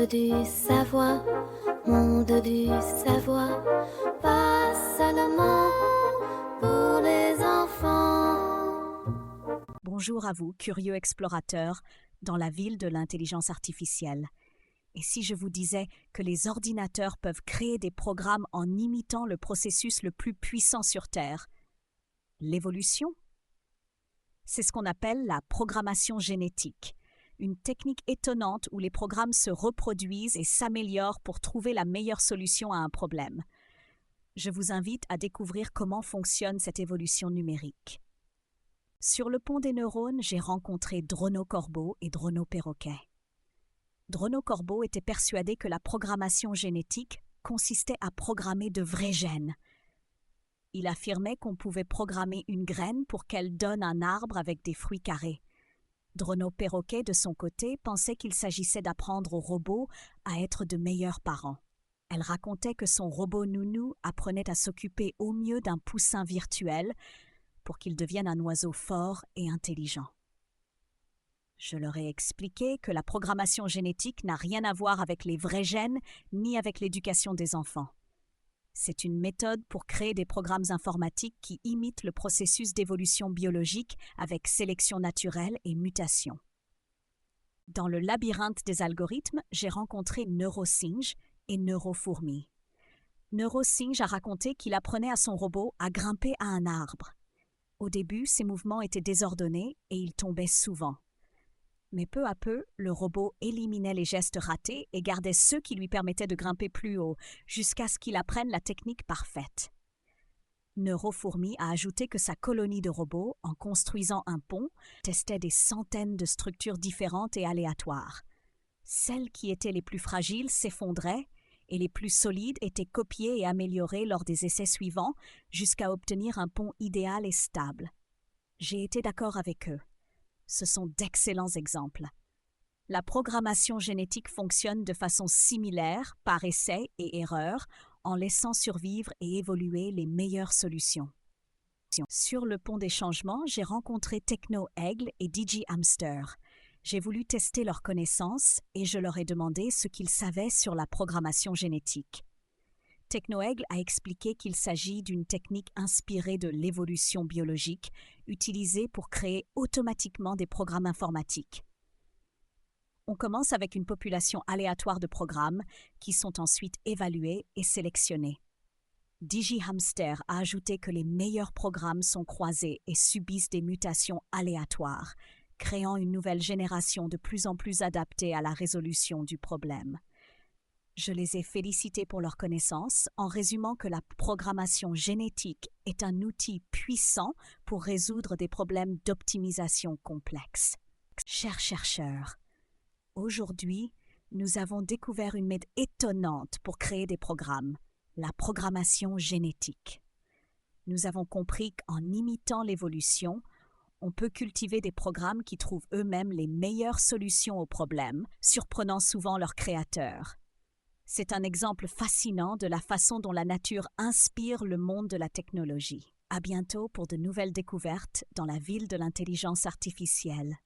du savoir, monde du savoir, pas seulement pour les enfants. Bonjour à vous, curieux explorateurs, dans la ville de l'intelligence artificielle. Et si je vous disais que les ordinateurs peuvent créer des programmes en imitant le processus le plus puissant sur Terre, l'évolution? C'est ce qu'on appelle la programmation génétique, une technique étonnante où les programmes se reproduisent et s'améliorent pour trouver la meilleure solution à un problème. Je vous invite à découvrir comment fonctionne cette évolution numérique. Sur le pont des neurones, j'ai rencontré Drono Corbeau et Drono Perroquet. Drono Corbeau était persuadé que la programmation génétique consistait à programmer de vrais gènes. Il affirmait qu'on pouvait programmer une graine pour qu'elle donne un arbre avec des fruits carrés. Drono Perroquet, de son côté, pensait qu'il s'agissait d'apprendre aux robots à être de meilleurs parents. Elle racontait que son robot Nounou apprenait à s'occuper au mieux d'un poussin virtuel pour qu'il devienne un oiseau fort et intelligent. Je leur ai expliqué que la programmation génétique n'a rien à voir avec les vrais gènes ni avec l'éducation des enfants. C'est une méthode pour créer des programmes informatiques qui imitent le processus d'évolution biologique avec sélection naturelle et mutation. Dans le labyrinthe des algorithmes, j'ai rencontré NeuroSinge et NeuroFourmi. NeuroSinge a raconté qu'il apprenait à son robot à grimper à un arbre. Au début, ses mouvements étaient désordonnés et il tombait souvent. Mais peu à peu, le robot éliminait les gestes ratés et gardait ceux qui lui permettaient de grimper plus haut, jusqu'à ce qu'il apprenne la technique parfaite. NeuroFourmi a ajouté que sa colonie de robots, en construisant un pont, testait des centaines de structures différentes et aléatoires. Celles qui étaient les plus fragiles s'effondraient et les plus solides étaient copiées et améliorées lors des essais suivants jusqu'à obtenir un pont idéal et stable. J'ai été d'accord avec eux. Ce sont d'excellents exemples. La programmation génétique fonctionne de façon similaire, par essai et erreur, en laissant survivre et évoluer les meilleures solutions. Sur le pont des changements, j'ai rencontré Techno Aigle et DigiHamster. J'ai voulu tester leurs connaissances et je leur ai demandé ce qu'ils savaient sur la programmation génétique. Techno Aigle a expliqué qu'il s'agit d'une technique inspirée de l'évolution biologique, utilisée pour créer automatiquement des programmes informatiques. On commence avec une population aléatoire de programmes qui sont ensuite évalués et sélectionnés. DigiHamster a ajouté que les meilleurs programmes sont croisés et subissent des mutations aléatoires, créant une nouvelle génération de plus en plus adaptée à la résolution du problème. Je les ai félicités pour leur connaissance en résumant que la programmation génétique est un outil puissant pour résoudre des problèmes d'optimisation complexes. Chers chercheurs, aujourd'hui, nous avons découvert une méthode étonnante pour créer des programmes, la programmation génétique. Nous avons compris qu'en imitant l'évolution, on peut cultiver des programmes qui trouvent eux-mêmes les meilleures solutions aux problèmes, surprenant souvent leurs créateurs. C'est un exemple fascinant de la façon dont la nature inspire le monde de la technologie. À bientôt pour de nouvelles découvertes dans la ville de l'intelligence artificielle.